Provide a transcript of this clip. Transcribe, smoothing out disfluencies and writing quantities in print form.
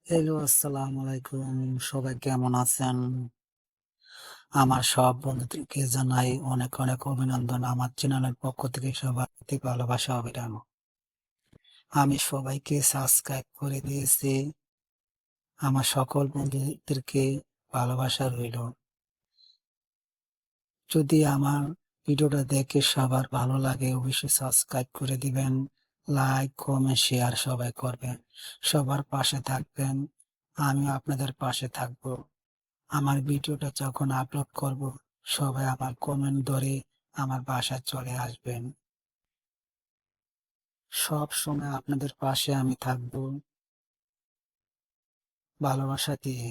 Hello, আসসালামু আলাইকুম। সবাই কেমন আছেন? আমার সব বন্ধুদেরকে জানাই অনেক, অনেক অভিনন্দন। আমার চ্যানেলের পক্ষ থেকে সবাইকে ভালোবাসা অবিরাম। আমি সবাইকে সাবস্ক্রাইব করে দিয়েছি। আমার সকল বন্ধুদেরকে ভালোবাসা রইল। যদি আমার ভিডিওটা দেখে সবার ভালো লাগে অবশ্যই সাবস্ক্রাইব করে দিবেন। লাইক, কমেন্ট, শেয়ার সবাই করবেন। সবার পাশে থাকবেন। আমিও আপনাদের পাশে থাকবো। আমার ভিডিওটা যখন আপলোড করব, সবাই আমার কমেন্ট ধরে আমার বাসায় চলে আসবেন। সব সময় আপনাদের পাশে আমি থাকবো ভালোবাসা দিয়ে।